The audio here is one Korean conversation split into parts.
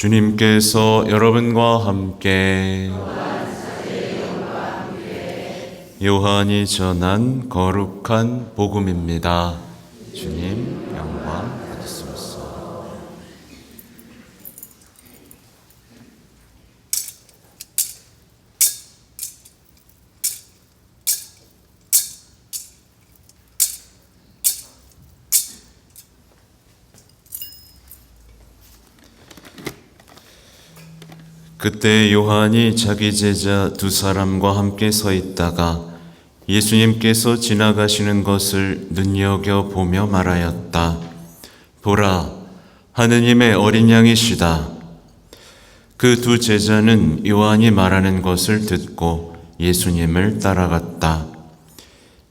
주님께서 여러분과 함께 요한이 전한 거룩한 복음입니다. 주님 영광 받으소서. 그때 요한이 자기 제자 두 사람과 함께 서 있다가 예수님께서 지나가시는 것을 눈여겨보며 말하였다. 보라, 하느님의 어린 양이시다. 그 두 제자는 요한이 말하는 것을 듣고 예수님을 따라갔다.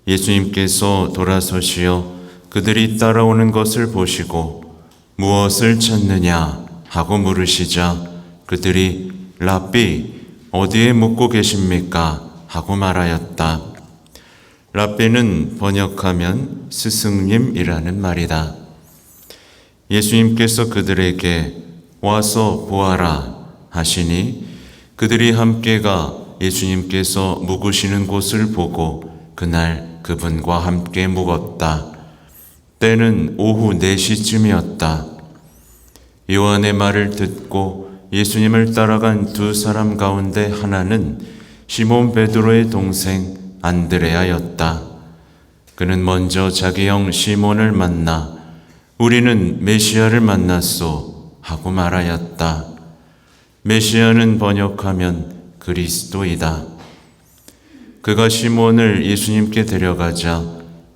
예수님께서 돌아서시어 그들이 따라오는 것을 보시고 무엇을 찾느냐 하고 물으시자 그들이 랍비, 어디에 묵고 계십니까? 하고 말하였다. 랍비는 번역하면 스승님이라는 말이다. 예수님께서 그들에게 와서 보아라 하시니 그들이 함께가 예수님께서 묵으시는 곳을 보고 그날 그분과 함께 묵었다. 때는 오후 4시쯤이었다. 요한의 말을 듣고 예수님을 따라간 두 사람 가운데 하나는 시몬 베드로의 동생 안드레아였다. 그는 먼저 자기 형 시몬을 만나 우리는 메시아를 만났소 하고 말하였다. 메시아는 번역하면 그리스도이다. 그가 시몬을 예수님께 데려가자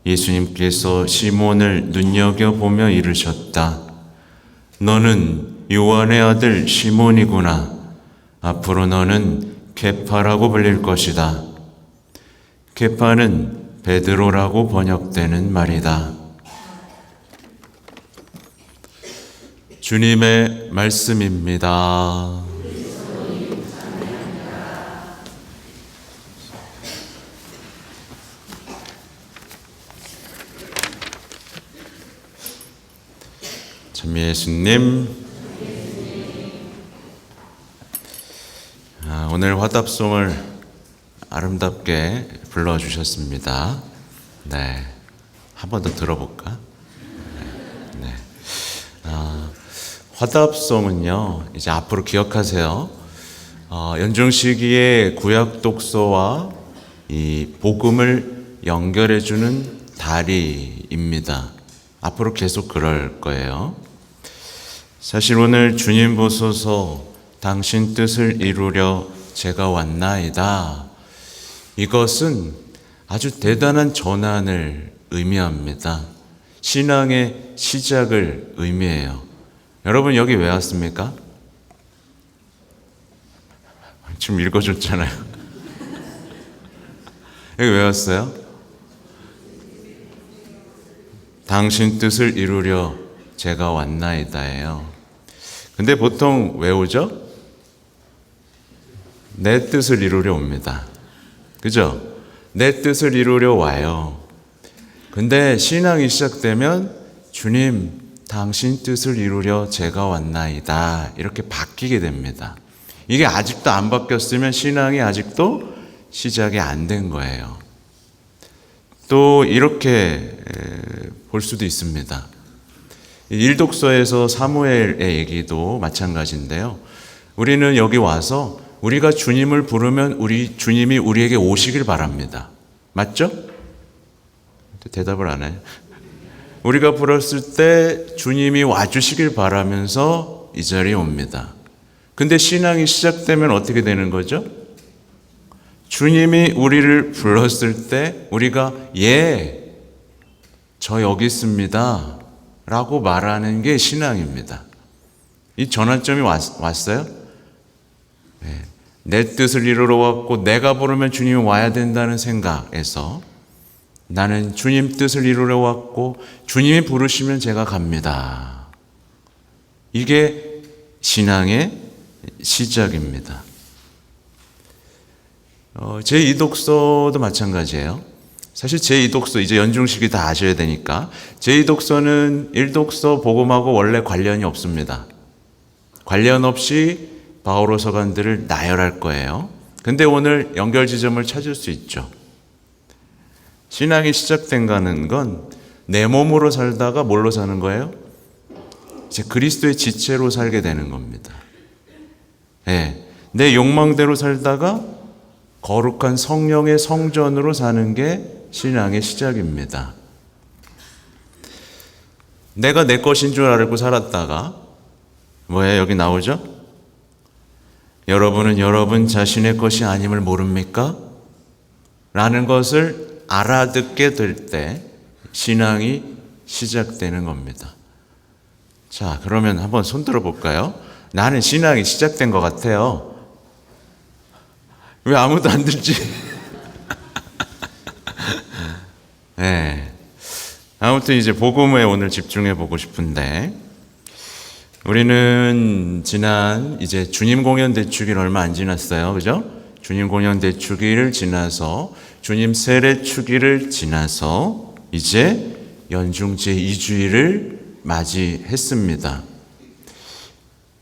예수님께서 시몬을 눈여겨보며 이르셨다. 너는 요한의 아들 시몬이구나. 앞으로 너는 케파라고 불릴 것이다. 케파는 베드로라고 번역되는 말이다. 주님의 말씀입니다. 참 예수님, 오늘 화답송을 아름답게 불러주셨습니다. 네, 한 번 더 들어볼까? 네. 화답송은요, 이제 앞으로 기억하세요. 연중 시기의 구약 독서와 이 복음을 연결해주는 다리입니다. 앞으로 계속 그럴 거예요. 사실 오늘 주님 보소서 당신 뜻을 이루려 제가 왔나이다. 이것은 아주 대단한 전환을 의미합니다. 신앙의 시작을 의미해요. 여러분 여기 왜 왔습니까? 지금 읽어줬잖아요. 여기 왜 왔어요? 당신 뜻을 이루려 제가 왔나이다예요. 근데 보통 왜 오죠? 내 뜻을 이루려 옵니다. 그죠? 내 뜻을 이루려 와요. 근데 신앙이 시작되면 주님, 당신 뜻을 이루려 제가 왔나이다. 이렇게 바뀌게 됩니다. 이게 아직도 안 바뀌었으면 신앙이 아직도 시작이 안 된 거예요. 또 이렇게 볼 수도 있습니다. 일독서에서 사무엘의 얘기도 마찬가지인데요. 우리는 여기 와서 우리가 주님을 부르면 주님이 우리에게 오시길 바랍니다. 맞죠? 대답을 안 해요. 우리가 불렀을 때 주님이 와주시길 바라면서 이 자리에 옵니다. 근데 신앙이 시작되면 어떻게 되는 거죠? 주님이 우리를 불렀을 때 우리가 예, 저 여기 있습니다 라고 말하는 게 신앙입니다. 이 전환점이 왔어요? 네. 내 뜻을 이루러 왔고 내가 부르면 주님이 와야 된다는 생각에서 나는 주님 뜻을 이루러 왔고 주님이 부르시면 제가 갑니다. 이게 신앙의 시작입니다. 제2독서도 마찬가지예요. 사실 제2독서 이제 연중식이 다 아셔야 되니까 제2독서는 1독서 복음하고 원래 관련이 없습니다. 관련 없이 바오로 서간들을 나열할 거예요. 근데 오늘 연결 지점을 찾을 수 있죠. 신앙이 시작된다는 건 내 몸으로 살다가 뭘로 사는 거예요? 이제 그리스도의 지체로 살게 되는 겁니다. 네, 내 욕망대로 살다가 거룩한 성령의 성전으로 사는 게 신앙의 시작입니다. 내가 내 것인 줄 알고 살았다가 뭐예요? 여기 나오죠? 여러분은 여러분 자신의 것이 아님을 모릅니까? 라는 것을 알아듣게 될 때 신앙이 시작되는 겁니다. 자, 그러면 한번 손 들어볼까요? 나는 신앙이 시작된 것 같아요. 왜 아무도 안 들지? 네. 아무튼 이제 복음에 오늘 집중해 보고 싶은데, 우리는 지난 이제 주님 공연 대축일 얼마 안 지났어요. 그죠? 주님 공연 대축일을 지나서 주님 세례 축일을 지나서 이제 연중 제2주일을 맞이했습니다.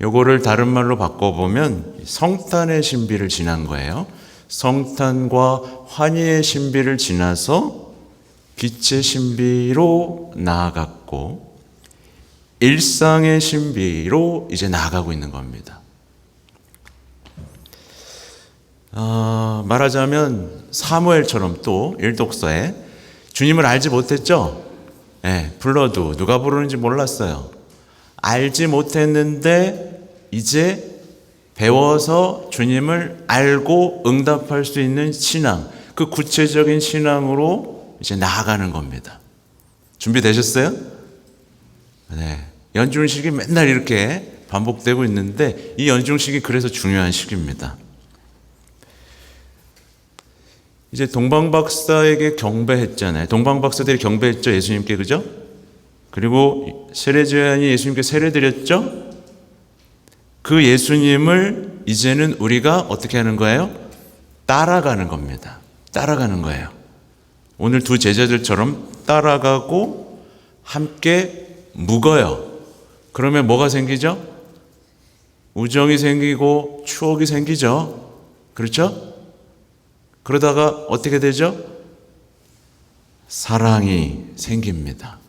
요거를 다른 말로 바꿔보면 성탄의 신비를 지난 거예요. 성탄과 환희의 신비를 지나서 빛의 신비로 나아갔고 일상의 신비로 이제 나아가고 있는 겁니다. 말하자면 사무엘처럼 또 일독서에 주님을 알지 못했죠? 네, 불러도 누가 부르는지 몰랐어요. 알지 못했는데 이제 배워서 주님을 알고 응답할 수 있는 신앙, 그 구체적인 신앙으로 이제 나아가는 겁니다. 준비되셨어요? 네. 연중식이 맨날 이렇게 반복되고 있는데 이 연중식이 그래서 중요한 시기입니다. 이제 동방박사에게 경배했잖아요. 동방박사들이 경배했죠, 예수님께. 그죠? 그리고 세례요한이 예수님께 세례드렸죠? 그 예수님을 이제는 우리가 어떻게 하는 거예요? 따라가는 겁니다. 따라가는 거예요. 오늘 두 제자들처럼 따라가고 함께 묵어요. 그러면 뭐가 생기죠? 우정이 생기고 추억이 생기죠. 그렇죠? 그러다가 어떻게 되죠? 사랑이 생깁니다.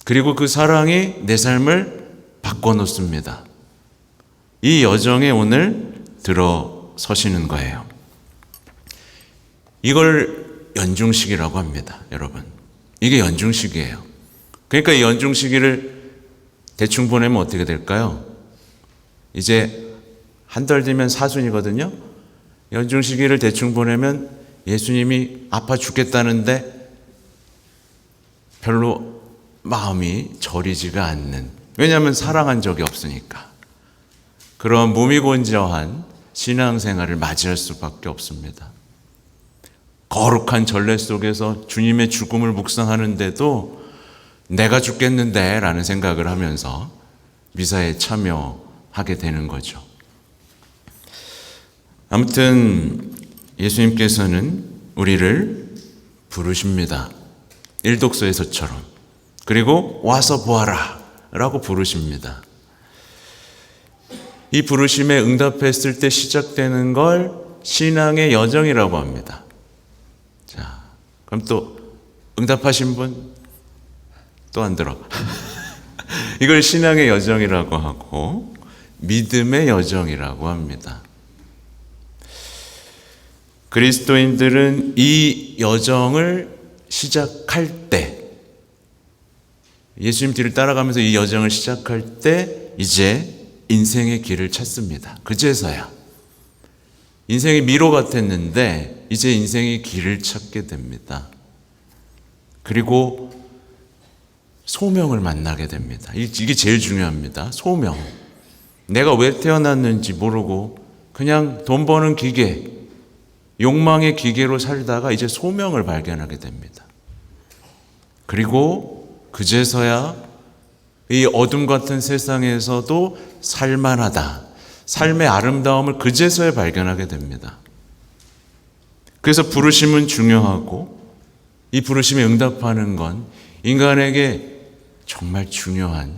그리고 그 사랑이 내 삶을 바꿔놓습니다. 이 여정에 오늘 들어서시는 거예요. 이걸 연중식이라고 합니다, 여러분. 이게 연중식이에요. 그러니까 이 연중식을 대충 보내면 어떻게 될까요? 이제 한 달 뒤면 사순이거든요. 연중식을 대충 보내면 예수님이 아파 죽겠다는데 별로 마음이 저리지가 않는, 왜냐하면 사랑한 적이 없으니까. 그런 무미건조한 신앙생활을 맞이할 수밖에 없습니다. 거룩한 전례 속에서 주님의 죽음을 묵상하는데도 내가 죽겠는데 라는 생각을 하면서 미사에 참여하게 되는 거죠. 아무튼 예수님께서는 우리를 부르십니다. 일독서에서처럼. 그리고 와서 보아라 라고 부르십니다. 이 부르심에 응답했을 때 시작되는 걸 신앙의 여정이라고 합니다. 자, 그럼 또 응답하신 분 또 안 들어. 이걸 신앙의 여정이라고 하고 믿음의 여정이라고 합니다. 그리스도인들은 이 여정을 시작할 때, 예수님 뒤를 따라가면서 이 여정을 시작할 때 이제 인생의 길을 찾습니다. 그제서야. 인생이 미로 같았는데 이제 인생의 길을 찾게 됩니다. 그리고 소명을 만나게 됩니다. 이게 제일 중요합니다. 소명. 내가 왜 태어났는지 모르고 그냥 돈 버는 기계, 욕망의 기계로 살다가 이제 소명을 발견하게 됩니다. 그리고 그제서야 이 어둠 같은 세상에서도 살만하다. 삶의 아름다움을 그제서야 발견하게 됩니다. 그래서 부르심은 중요하고 이 부르심에 응답하는 건 인간에게 정말 중요한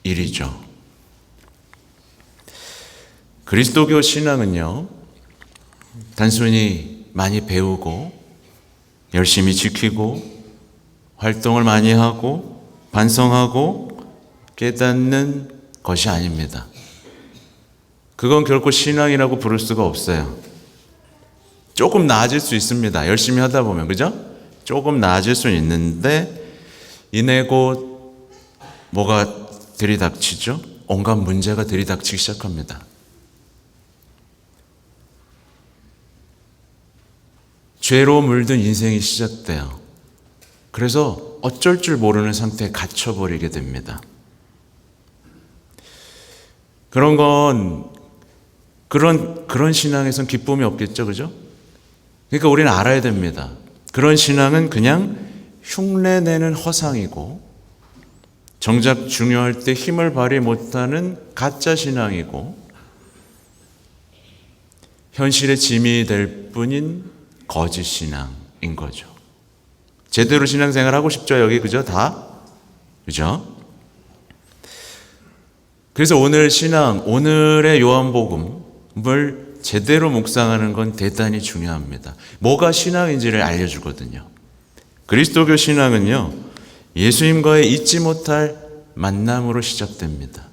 일이죠. 그리스도교 신앙은요, 단순히 많이 배우고 열심히 지키고 활동을 많이 하고 반성하고 깨닫는 것이 아닙니다. 그건 결코 신앙이라고 부를 수가 없어요. 조금 나아질 수 있습니다. 열심히 하다 보면, 그죠? 조금 나아질 수 있는데 이내 곧 뭐가 들이닥치죠? 온갖 문제가 들이닥치기 시작합니다. 죄로 물든 인생이 시작돼요. 그래서 어쩔 줄 모르는 상태에 갇혀버리게 됩니다. 그런 신앙에선 기쁨이 없겠죠, 그죠? 그러니까 우리는 알아야 됩니다. 그런 신앙은 그냥 흉내내는 허상이고, 정작 중요할 때 힘을 발휘 못하는 가짜 신앙이고, 현실의 짐이 될 뿐인 거짓 신앙인 거죠. 제대로 신앙생활 하고 싶죠, 여기, 그죠? 다? 그죠? 그래서 오늘의 요한복음을 제대로 묵상하는 건 대단히 중요합니다. 뭐가 신앙인지를 알려주거든요. 그리스도교 신앙은요, 예수님과의 잊지 못할 만남으로 시작됩니다.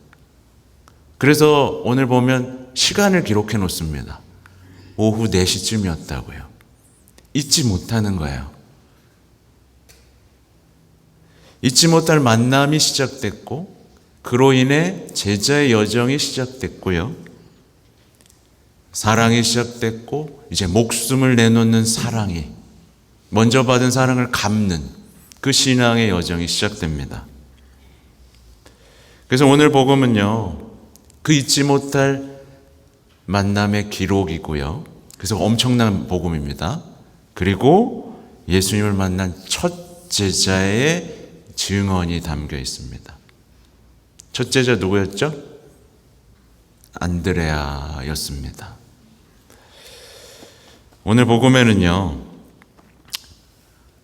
그래서 오늘 보면 시간을 기록해 놓습니다. 오후 4시쯤이었다고요. 잊지 못하는 거예요. 잊지 못할 만남이 시작됐고, 그로 인해 제자의 여정이 시작됐고요. 사랑이 시작됐고, 이제 목숨을 내놓는 사랑이, 먼저 받은 사랑을 갚는 그 신앙의 여정이 시작됩니다. 그래서 오늘 복음은요, 그 잊지 못할 만남의 기록이고요. 그래서 엄청난 복음입니다. 그리고 예수님을 만난 첫 제자의 증언이 담겨 있습니다. 첫 제자 누구였죠? 안드레아였습니다. 오늘 복음에는요,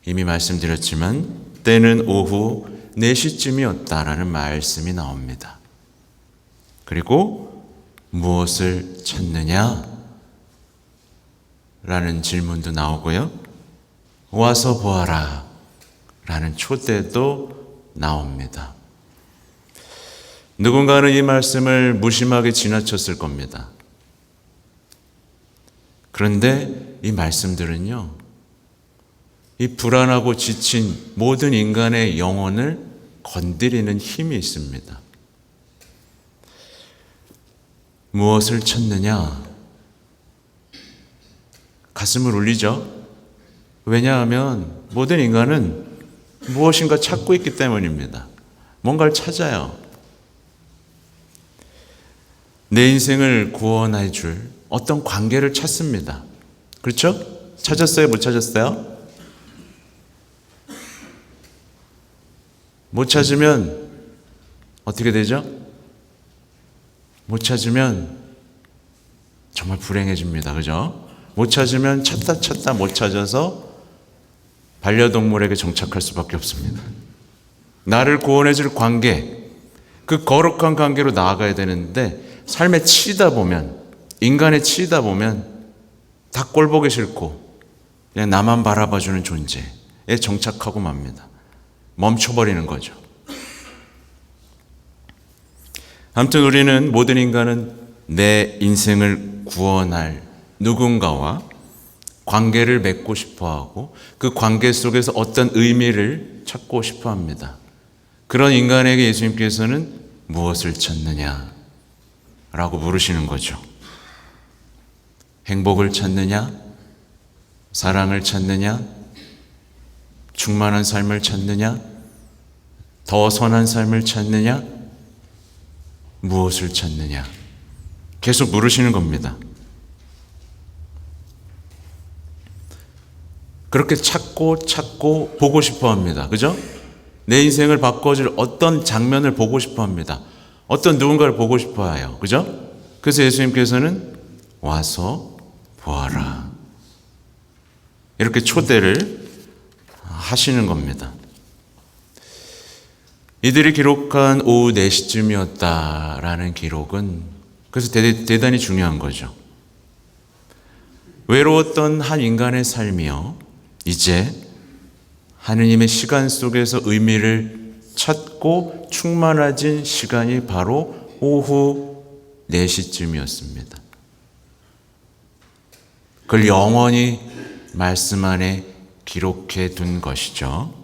이미 말씀드렸지만 때는 오후 4시쯤이었다라는 말씀이 나옵니다. 그리고 무엇을 찾느냐? 라는 질문도 나오고요. 와서 보아라 라는 초대도 나옵니다. 누군가는 이 말씀을 무심하게 지나쳤을 겁니다. 그런데 이 말씀들은요, 이 불안하고 지친 모든 인간의 영혼을 건드리는 힘이 있습니다. 무엇을 찾느냐? 가슴을 울리죠? 왜냐하면 모든 인간은 무엇인가 찾고 있기 때문입니다. 뭔가를 찾아요. 내 인생을 구원해 줄 어떤 관계를 찾습니다. 그렇죠? 찾았어요? 못 찾았어요? 못 찾으면 어떻게 되죠? 못 찾으면 정말 불행해집니다. 그죠? 못 찾으면 찾다 못 찾아서 반려동물에게 정착할 수밖에 없습니다. 나를 구원해 줄 관계, 그 거룩한 관계로 나아가야 되는데 삶에 치이다 보면, 인간에 치이다 보면 다 꼴 보기 싫고 그냥 나만 바라봐주는 존재에 정착하고 맙니다. 멈춰버리는 거죠. 아무튼 우리는, 모든 인간은 내 인생을 구원할 누군가와 관계를 맺고 싶어하고 그 관계 속에서 어떤 의미를 찾고 싶어합니다. 그런 인간에게 예수님께서는 무엇을 찾느냐 라고 물으시는 거죠. 행복을 찾느냐? 사랑을 찾느냐? 충만한 삶을 찾느냐? 더 선한 삶을 찾느냐? 무엇을 찾느냐? 계속 물으시는 겁니다. 그렇게 찾고 보고 싶어 합니다. 그죠? 내 인생을 바꿔줄 어떤 장면을 보고 싶어 합니다. 어떤 누군가를 보고 싶어 해요. 그죠? 그래서 예수님께서는 와서 보아라, 이렇게 초대를 하시는 겁니다. 이들이 기록한 오후 4시쯤이었다라는 기록은 그래서 대단히 중요한 거죠. 외로웠던 한 인간의 삶이요, 이제 하느님의 시간 속에서 의미를 찾고 충만해진 시간이 바로 오후 4시쯤이었습니다. 그걸 영원히 말씀 안에 기록해 둔 것이죠.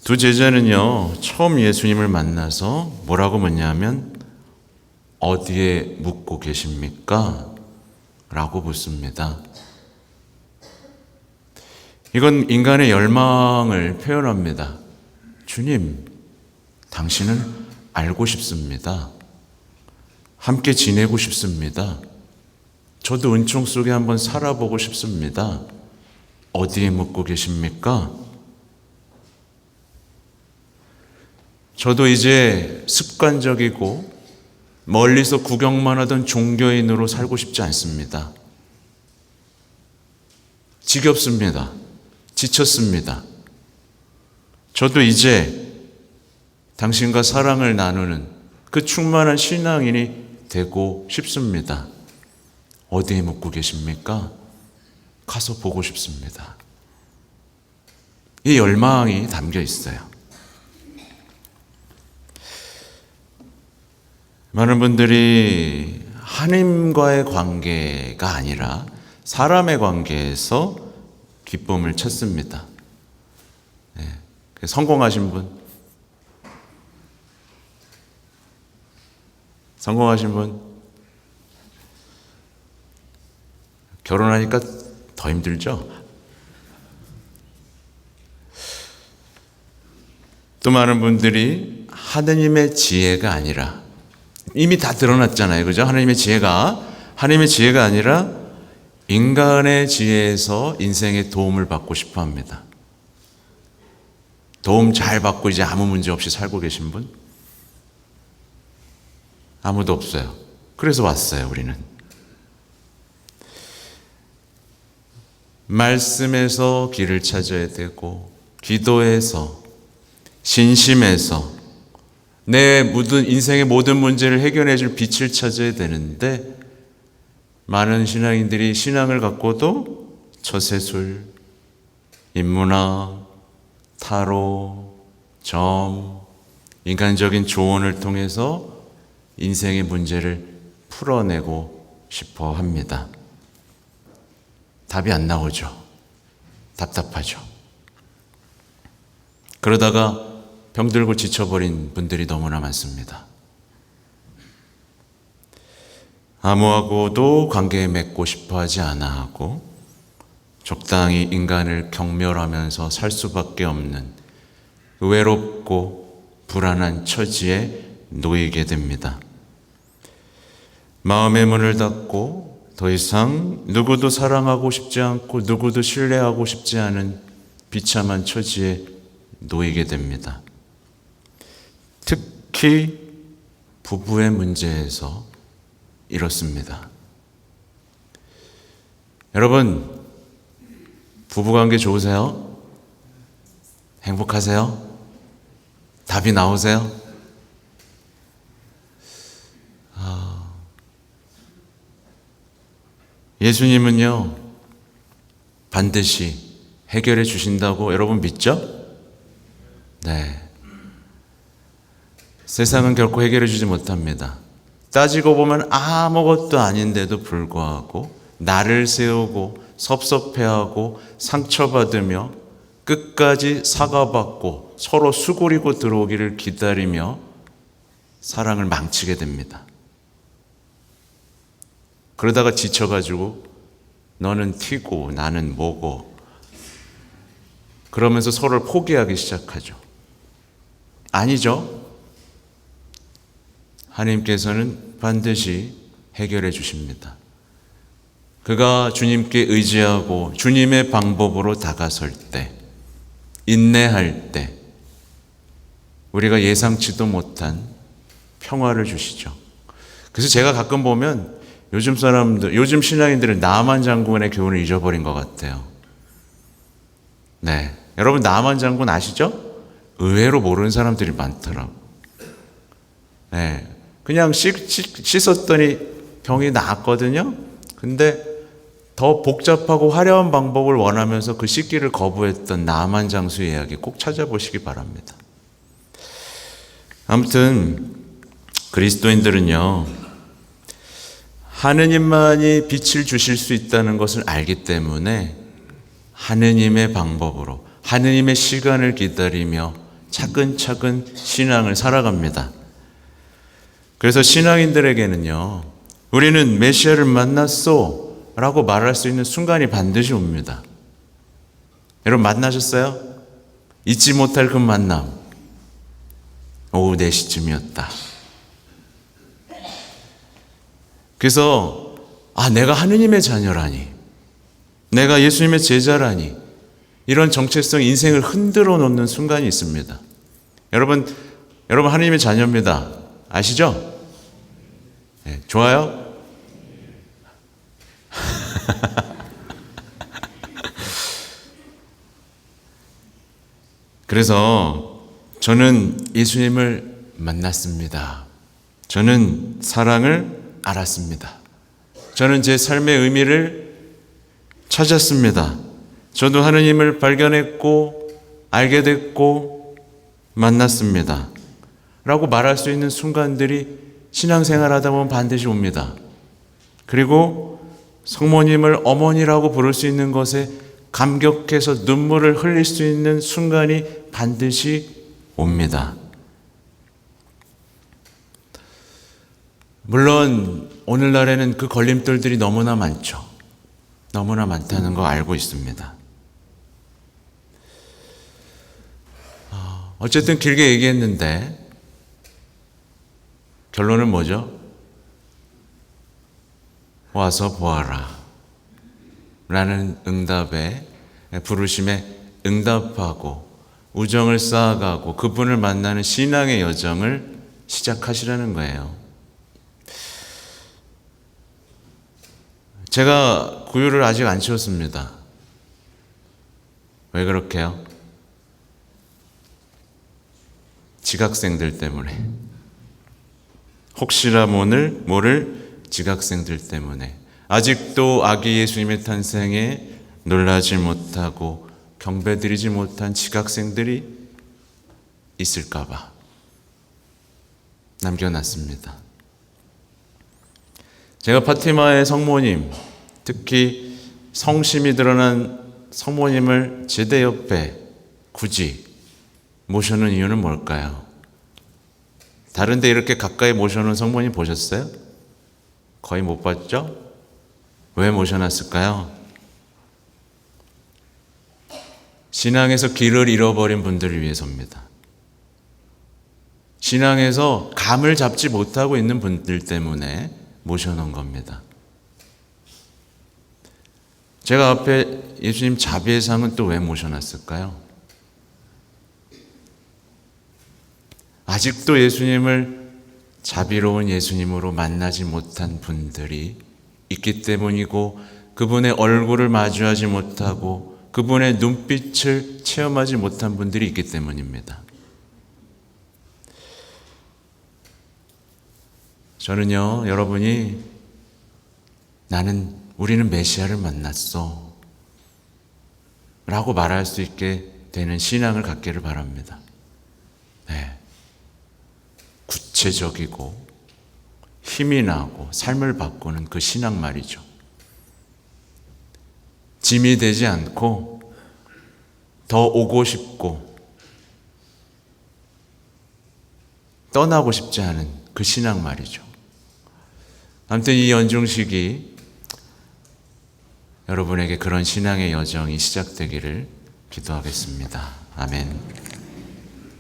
두 제자는요, 처음 예수님을 만나서 뭐라고 묻냐면 어디에 묵고 계십니까? 라고 묻습니다. 이건 인간의 열망을 표현합니다. 주님, 당신은 알고 싶습니다. 함께 지내고 싶습니다. 저도 은총 속에 한번 살아보고 싶습니다. 어디에 묵고 계십니까? 저도 이제 습관적이고 멀리서 구경만 하던 종교인으로 살고 싶지 않습니다. 지겹습니다. 지쳤습니다. 저도 이제 당신과 사랑을 나누는 그 충만한 신앙인이 되고 싶습니다. 어디에 묵고 계십니까? 가서 보고 싶습니다. 이 열망이 담겨 있어요. 많은 분들이 하나님과의 관계가 아니라 사람의 관계에서 기쁨을 찾습니다. 성공하신 분? 성공하신 분? 결혼하니까 더 힘들죠? 또 많은 분들이 하느님의 지혜가 아니라, 이미 다 드러났잖아요. 그죠? 하나님의 지혜가 아니라 인간의 지혜에서 인생의 도움을 받고 싶어 합니다. 도움 잘 받고 이제 아무 문제 없이 살고 계신 분? 아무도 없어요. 그래서 왔어요, 우리는. 말씀에서 길을 찾아야 되고, 기도해서, 신심해서 내 인생의 모든 문제를 해결해 줄 빛을 찾아야 되는데, 많은 신앙인들이 신앙을 갖고도 처세술, 인문학, 타로, 점, 인간적인 조언을 통해서 인생의 문제를 풀어내고 싶어 합니다. 답이 안 나오죠. 답답하죠. 그러다가 병들고 지쳐버린 분들이 너무나 많습니다. 아무하고도 관계 맺고 싶어 하지 않아 하고 적당히 인간을 경멸하면서 살 수밖에 없는 외롭고 불안한 처지에 놓이게 됩니다. 마음의 문을 닫고 더 이상 누구도 사랑하고 싶지 않고 누구도 신뢰하고 싶지 않은 비참한 처지에 놓이게 됩니다. 특히 부부의 문제에서 이렇습니다. 여러분, 부부관계 좋으세요? 행복하세요? 답이 나오세요? 예수님은요, 반드시 해결해 주신다고 여러분 믿죠? 네. 세상은 결코 해결해 주지 못합니다. 따지고 보면 아무것도 아닌데도 불구하고 나를 세우고 섭섭해하고 상처받으며 끝까지 사과받고 서로 수그리고 들어오기를 기다리며 사랑을 망치게 됩니다. 그러다가 지쳐가지고 너는 튀고 나는 뭐고 그러면서 서로를 포기하기 시작하죠. 아니죠. 하나님께서는 반드시 해결해 주십니다. 그가 주님께 의지하고 주님의 방법으로 다가설 때, 인내할 때 우리가 예상치도 못한 평화를 주시죠. 그래서 제가 가끔 보면 요즘 신앙인들은 나만 장군의 교훈을 잊어버린 것 같아요. 네, 여러분 나만 장군 아시죠? 의외로 모르는 사람들이 많더라고요. 네, 그냥 씻었더니 병이 나았거든요. 근데 더 복잡하고 화려한 방법을 원하면서 그 씻기를 거부했던 나만 장수의 이야기 꼭 찾아보시기 바랍니다. 아무튼 그리스도인들은요, 하느님만이 빛을 주실 수 있다는 것을 알기 때문에 하느님의 방법으로, 하느님의 시간을 기다리며 차근차근 신앙을 살아갑니다. 그래서 신앙인들에게는요, 우리는 메시아를 만났소 라고 말할 수 있는 순간이 반드시 옵니다. 여러분 만나셨어요? 잊지 못할 그 만남. 오후 4시쯤이었다. 그래서 내가 하느님의 자녀라니, 내가 예수님의 제자라니, 이런 정체성, 인생을 흔들어 놓는 순간이 있습니다. 여러분 하느님의 자녀입니다. 아시죠? 네, 좋아요? 그래서 저는 예수님을 만났습니다. 저는 사랑을 알았습니다. 저는 제 삶의 의미를 찾았습니다. 저도 하느님을 발견했고 알게 됐고 만났습니다. 라고 말할 수 있는 순간들이 신앙생활 하다 보면 반드시 옵니다. 그리고 성모님을 어머니라고 부를 수 있는 것에 감격해서 눈물을 흘릴 수 있는 순간이 반드시 옵니다. 물론 오늘날에는 그 걸림돌들이 너무나 많죠. 너무나 많다는 거 알고 있습니다. 어쨌든 길게 얘기했는데 결론은 뭐죠? 와서 보아라 라는 응답에, 부르심에 응답하고 우정을 쌓아가고 그분을 만나는 신앙의 여정을 시작하시라는 거예요. 제가 구유를 아직 안 치웠습니다. 왜 그렇게요? 지각생들 때문에. 혹시나 모를 지각생들 때문에. 아직도 아기 예수님의 탄생에 놀라지 못하고 경배드리지 못한 지각생들이 있을까봐 남겨놨습니다. 제가 파티마의 성모님, 특히 성심이 드러난 성모님을 제대 옆에 굳이 모셔놓은 이유는 뭘까요? 다른 데 이렇게 가까이 모셔놓은 성모님 보셨어요? 거의 못 봤죠? 왜 모셔놨을까요? 신앙에서 길을 잃어버린 분들을 위해서입니다. 신앙에서 감을 잡지 못하고 있는 분들 때문에 모셔놓은 겁니다. 제가 앞에 예수님 자비의 상은 또 왜 모셔놨을까요? 아직도 예수님을 자비로운 예수님으로 만나지 못한 분들이 있기 때문이고, 그분의 얼굴을 마주하지 못하고 그분의 눈빛을 체험하지 못한 분들이 있기 때문입니다. 저는요, 여러분이 우리는 메시아를 만났어 라고 말할 수 있게 되는 신앙을 갖기를 바랍니다. 네. 구체적이고 힘이 나고 삶을 바꾸는 그 신앙 말이죠. 짐이 되지 않고 더 오고 싶고 떠나고 싶지 않은 그 신앙 말이죠. 아무튼 이 연중식이 여러분에게 그런 신앙의 여정이 시작되기를 기도하겠습니다. 아멘.